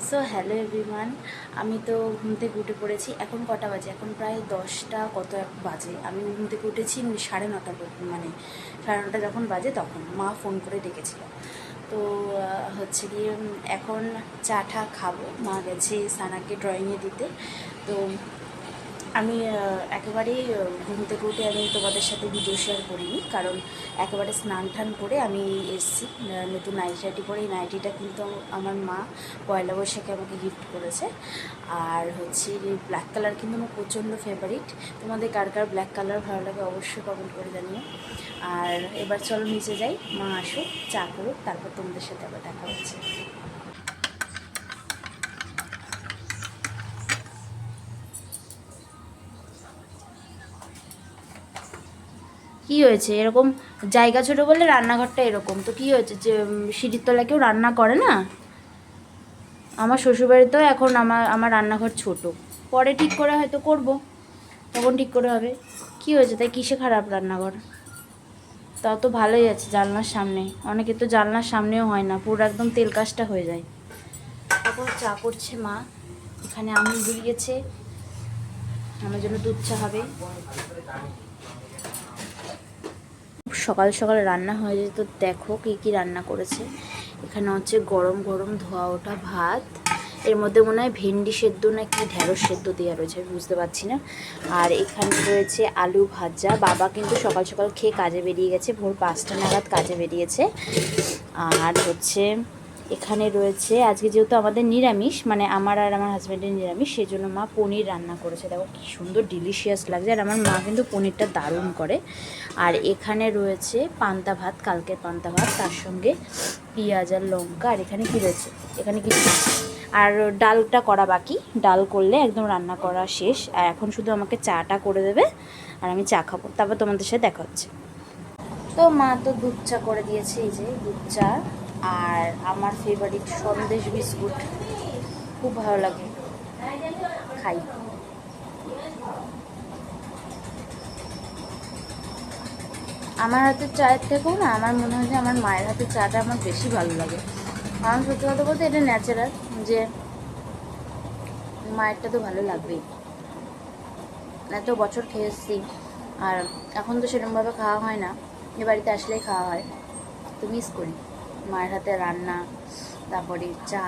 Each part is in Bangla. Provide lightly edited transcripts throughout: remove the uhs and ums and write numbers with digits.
সো হ্যালো এভরিওয়ান, আমি তো ঘুম থেকে উঠে পড়েছি। এখন কটা বাজে? এখন প্রায় 10টা কত এক বাজে। আমি ঘুম থেকে উঠেছি 9:30 মানে 9:30 যখন বাজে তখন মা ফোন করে ডেকেছিল। তো হচ্ছে গিয়ে এখন চা টা খাবো। মা গেছে সানাকে ড্রয়িংয়ে দিতে। তো আমি একেবারেই ঘুম থেকে উঠে আমি তোমাদের সাথে ভিডিও শেয়ার করিনি, কারণ একেবারে স্নান টান করে আমি এসেছি নতুন নাইটি পরে। এই নাইটিটা কিন্তু আমার মা পয়লা বৈশাখে আমাকে গিফট করেছে। আর হচ্ছে ব্ল্যাক কালার কিন্তু আমার প্রচণ্ড ফেভারিট। তোমাদের কার কার ব্ল্যাক কালার ভালো লাগে অবশ্যই কমেন্ট করে জানিও। আর এবার চলো নিচে যাই, মা আসুক, চা করুক, তারপর তোমাদের সাথে আবার দেখা হচ্ছে। কী হয়েছে? এরকম জায়গা ছোটো বলে রান্নাঘরটা এরকম, তো কী হয়েছে যে সিঁড়ির তলায় কেউ রান্না করে না? আমার শ্বশুরবাড়িতেও এখন আমার রান্নাঘর ছোট, পরে ঠিক করে হয়তো করব, তখন ঠিক করে হবে। কী হয়েছে তাই? কিসে খারাপ রান্নাঘর? তাও তো ভালোই আছে, জানলার সামনে। অনেকে তো জানলার সামনেও হয় না, পুরো একদম তেল কাজটা হয়ে যায়। তারপর চা করছে মা, এখানে আমুল গুলিয়েছে, আমার জন্য দুধ চা হবে। সকাল সকাল রান্না হয়ে যেত। দেখো কী কী রান্না করেছে। এখানে হচ্ছে গরম গরম ধোয়া ওঠা ভাত, এর মধ্যে মনে হয় ভেন্ডি সেদ্ধ না কি ঢ্যাঁড়স সেদ্ধ দেওয়া রয়েছে, আমি বুঝতে পারছি না। আর এখানে রয়েছে আলু ভাজা। বাবা কিন্তু সকাল সকাল খেয়ে কাজে বেরিয়ে গেছে, ভোর 5টা নাগাদ কাজে বেরিয়েছে। আর হচ্ছে এখানে রয়েছে, আজকে যেহেতু আমাদের নিরামিষ, মানে আমার আর আমার হাজব্যান্ডের নিরামিষ, সেই জন্য মা পনির রান্না করেছে। দেখো কী সুন্দর ডিলিশিয়াস লাগছে। আর আমার মা কিন্তু পনিরটা দারুণ করে। আর এখানে রয়েছে পান্তা ভাত, কালকের পান্তা ভাত, তার সঙ্গে পেঁয়াজ আর লঙ্কা। আর এখানে কী রয়েছে? এখানে কিছু, আর ডালটা করা বাকি। ডাল করলে একদম রান্না করা শেষ। আর এখন শুধু আমাকে চাটা করে দেবে, আর আমি চা খাবো, তারপর তোমাদের সাথে দেখা হচ্ছে। তো মা তো দুধ চা করে দিয়েছে, এই যে দুধ চা। আর আমার ফেভারিট সন্দেশ বিস্কুট, খুব ভালো লাগে, খাই। আমার হাতের চায়ের থেকেও না আমার মনে হয় যে আমার মায়ের হাতের চাটা আমার বেশি ভালো লাগে। কারণ সত্যি কথা বলতে এটা ন্যাচারাল, যে মায়েরটা তো ভালো লাগবেই। এত বছর খেয়ে এসেছি, আর এখন তো সেরকমভাবে খাওয়া হয় না, এ বাড়িতে আসলেই খাওয়া হয়। তো মিস করি মায়ের হাতে রান্না, তারপরে চা।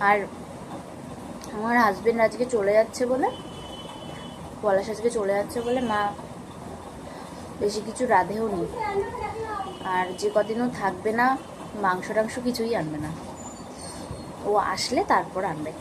আর আমার হাজবেন্ড আজকে চলে যাচ্ছে বলে, পলাশ আজকে চলে যাচ্ছে বলে মা বেশি কিছু রাঁধেও নি। আর যে কদিনও থাকবে না, মাংস টাংস কিছুই আনবে না, ও আসলে তারপর আনবে।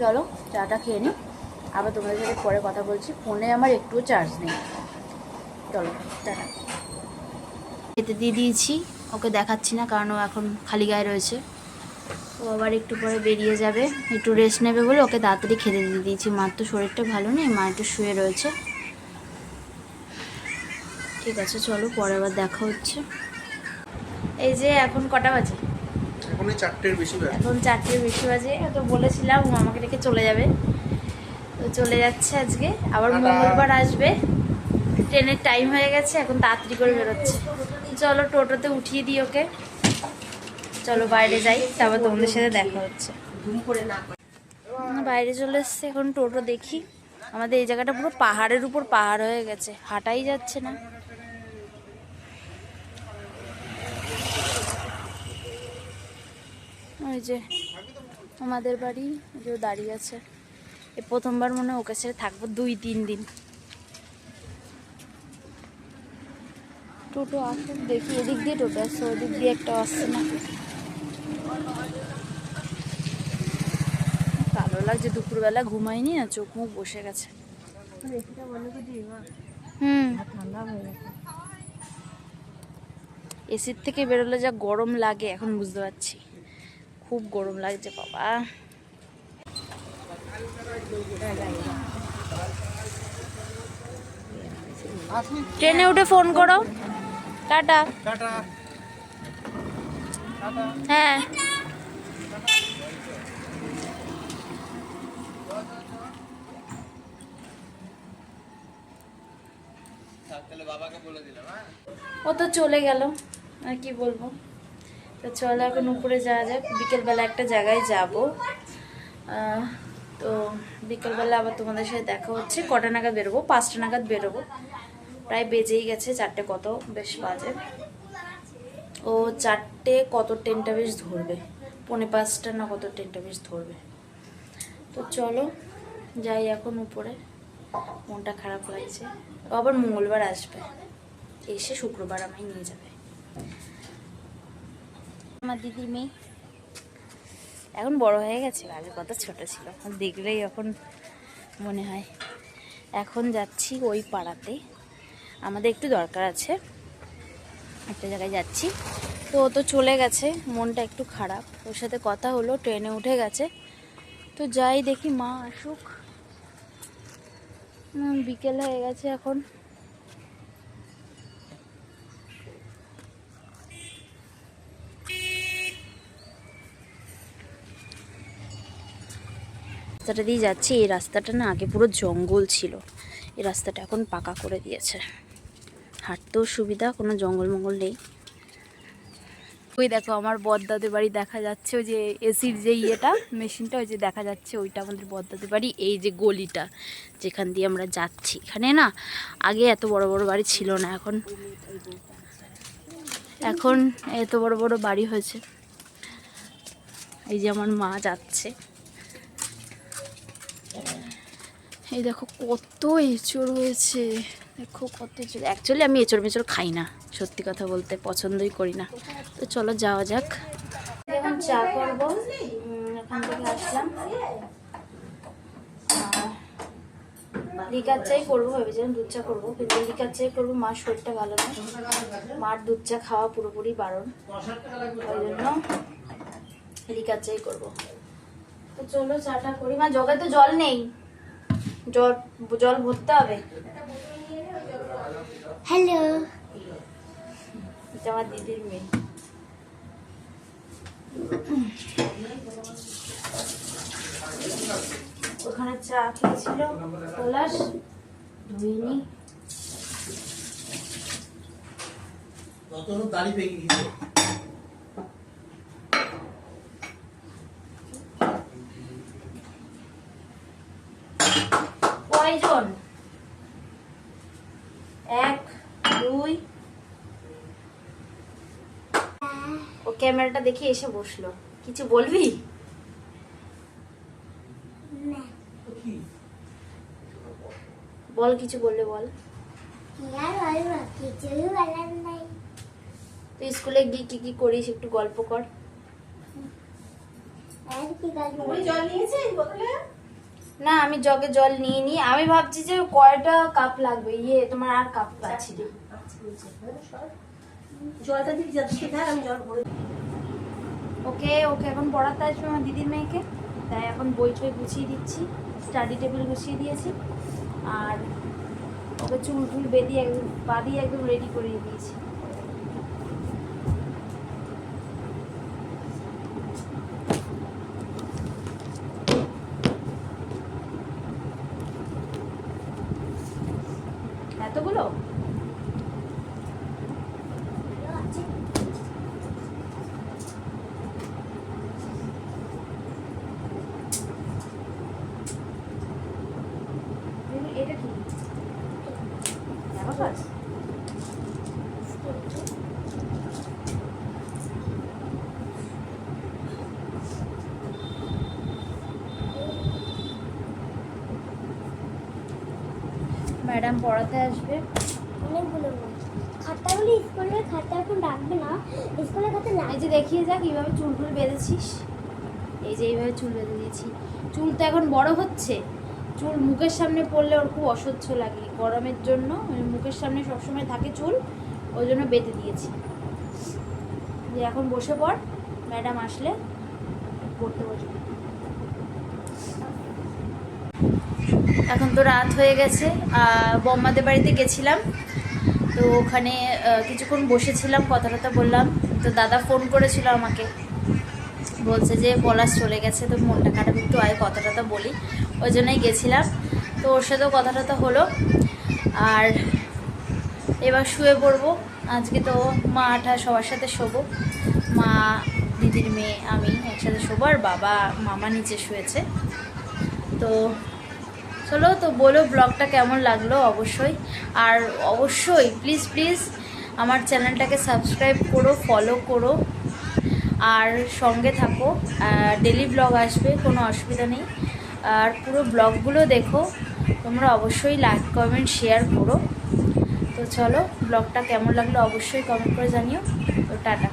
চলো চাটা খেয়ে নিই, আবার তোমাদের সাথে পরে কথা বলছি। ফোনে আমার একটুও চার্জ নেই। চলো টাটা। খেতে দিয়ে দিয়েছি, ওকে দেখাচ্ছি না কারণ ও এখন খালি গায়ে রয়েছে। ও আবার একটু পরে বেরিয়ে যাবে, একটু রেস্ট নেবে বলে ওকে তাড়াতাড়ি খেতে দিয়ে দিয়েছি। মার তো শরীরটা ভালো নেই, মা একটু শুয়ে রয়েছে। ঠিক আছে চলো, পরে আবার দেখা হচ্ছে। এই যে এখন কটা বাজে? এখন 4টের বেশি বাজে। এখন 4টের বেশি বাজে। তো বলেছিলাম ও আমাকে রেখে চলে যাবে, তো চলে যাচ্ছে আজকে। আবার মঙ্গলবার আসবে। ট্রেনের টাইম হয়ে গেছে, এখন তাড়াতাড়ি করে বেরোচ্ছে। চলো টোটোতে উঠিয়ে দিই ওকে, চলো বাইরে যাই, তারপর তোমাদের সাথে দেখা হচ্ছে। বাইরে চলে এসছে, এখন টোটো দেখি। আমাদের এই জায়গাটা পুরো পাহাড়ের উপর পাহাড় হয়ে গেছে, হাঁটাই যাচ্ছে না। ওই যে আমাদের বাড়ি, যে দাঁড়িয়ে আছে। এই প্রথমবার মনে ওকে ছেড়ে থাকবো 2-3 দিন। টোটো আসুক দেখি, এদিক দিয়ে টোটো আসছে, ওদিক দিয়ে একটা আসছে না। ভালো লাগছে, দুপুরবেলা ঘুমাইনি না, চোখ মুখ বসে গেছে। এসির থেকে বেরোলে যা গরম লাগে এখন বুঝতে পারছি, খুব গরম লাগছে বাবা। ট্রেনে উঠে ফোন করো। টাটা। হ্যাঁ ও তো চলে গেল, আর কি বলবো। তো চলো এখন উপরে যাওয়া যাক, বিকেলবেলা একটা জায়গায় যাব। তো বিকেলবেলা আবার তোমাদের সাথে দেখা হচ্ছে। কটা নাগাদ বেরোবো? 5টা নাগাদ বেরোবো, প্রায় বেজেই গেছে। 4টে কত বেশ বাজে, ও 4টে কত ট্রেনটা বেশ ধরবে, 4:45 না কত ট্রেনটা বেশ ধরবে। তো চলো যাই এখন উপরে, মনটা খারাপ লাগছে। ও আবার মঙ্গলবার আসবে, এসে শুক্রবার আমায় নিয়ে যাবে। আমার দিদির মেয়ে এখন বড় হয়ে গেছে, আগে কত ছোট ছিল, দেখলেই এখন মনে হয়। এখন যাচ্ছি ওই পাড়াতে, আমাদের একটু দরকার আছে, একটা জায়গায় যাচ্ছি। তো ও তো চলে গেছে, মনটা একটু খারাপ। ওর সাথে কথা হলো, ট্রেনে উঠে গেছে। তো যাই দেখি, মা আসুক। বিকেল হয়ে গেছে এখন। রাস্তাটা দিয়ে যাচ্ছি, এই রাস্তাটা না আগে পুরো জঙ্গল ছিল, এই রাস্তাটা এখন পাকা করে দিয়েছে, হাঁটতেও সুবিধা, কোনো জঙ্গল মঙ্গল নেই। ওই দেখো আমার বড়দাদের বাড়ি দেখা যাচ্ছে, ওই যে এসির যে ইয়েটা মেশিনটা, ওই যে দেখা যাচ্ছে, ওইটা আমাদের বড়দাদের বাড়ি। এই যে গলিটা যেখান দিয়ে আমরা যাচ্ছি, এখানে না আগে এত বড় বড় বাড়ি ছিল না, এখন এখন এত বড় বড় বাড়ি হয়েছে। এই যে আমার মা যাচ্ছে, এই দেখো কত এঁচড় হয়েছে, দেখো কত এঁচড়। অ্যাকচুয়ালি আমি এঁচড় মেচড় খাই না, সত্যি কথা বলতে পছন্দই করি না। তো চলো যাওয়া যাক। এখন চা করবো, এখান থেকে আসলাম, লিকার চাই করবো ভেবেছিলাম, দুধ চা করবো, কিন্তু লিকার চাই করবো, মার শরীরটা ভালো না, মার দুধ চা খাওয়া পুরোপুরি বারণ, ওই জন্য লিকার চাই করবো। তো চলো চাটা করি। মা জগে তো জল নেই, জল জল ভরতে হবে। হ্যালো, এটা আমার দিদির মেয়ে। ওখানে চা খেয়েছিল, পলাশ ধুইনি। দাড়ি পেকে গেছে। কয়জন? 1 2। ও ক্যামেরাটা দেখে এসে বসলো, কিছু বলবি? বল, কিছু বললে বল। তুই স্কুলে গিয়ে কি কি করিস একটু গল্প কর। না আমি জগে জল নিয়ে নি, আমি ভাবছি যে কয়টা কাপ লাগবে, ইয়ে তোমার আর কাপ পাচ্ছি না। জলটা দিবি যাচ্ছে, আমি জল ভরে। ওকে ওকে এখন পড়াতে আসবে আমার দিদির মেয়েকে, তাই এখন বই টই গুছিয়ে দিচ্ছি, স্টাডি টেবিল গুছিয়ে দিয়েছি, আর ওকে চুল টুল বেঁধিয়ে একদম বাঁধিয়ে একদম রেডি করিয়ে দিয়েছি। এতগুলো এটা কি অ্যাবাকাস? ম্যাডাম পড়াতে আসবে, অনেকগুলো খাতাগুলি স্কুলের খাতা এখন রাখবে না, স্কুলের খাতা এই যে দেখিয়ে যা কিভাবে চুল টুল বেঁধেছিস, এই যে এইভাবে চুল বেঁধে দিয়েছি। চুল তো এখন বড় হচ্ছে, চুল মুখের সামনে পড়লে ওর খুব অসহ্য লাগে, গরমের জন্য মুখের সামনে সবসময় থাকে চুল, ওই জন্য বেঁধে দিয়েছি। যে এখন বসে পড়, ম্যাডাম আসলে পড়তে বসবে। এখন তো রাত হয়ে গেছে, বম্মাদের বাড়িতে গেছিলাম, তো ওখানে কিছুক্ষণ বসেছিলাম, কথা টথা বললাম। তো দাদা ফোন করেছিল আমাকে, বলছে যে পলাশ চলে গেছে, তো মনটা খারাপ, একটু আয় কথা টথা বলি, ওই জন্যই গেছিলাম। তো ওর সাথেও কথা টথা হলো, আর এবার শুয়ে পড়বো। আজকে তো মা আঠা সবার সাথে শোবো, মা, দিদির মেয়ে, আমি একসাথে শোবো, আর বাবা মামা নিচে শুয়েছে। তো চলো, তো বলো ব্লগটা কেমন লাগলো অবশ্যই। আর অবশ্যই প্লিজ প্লিজ আমার চ্যানেলটাকে সাবস্ক্রাইব করো, ফলো করো, আর সঙ্গে থাকো। ডেলি ব্লগ আসবে, কোনো অসুবিধা নেই। আর পুরো ব্লগগুলো দেখো তোমরা, অবশ্যই লাইক কমেন্ট শেয়ার করো। তো চলো, ব্লগটা কেমন লাগলো অবশ্যই কমেন্ট করে জানিও। তো টাটা।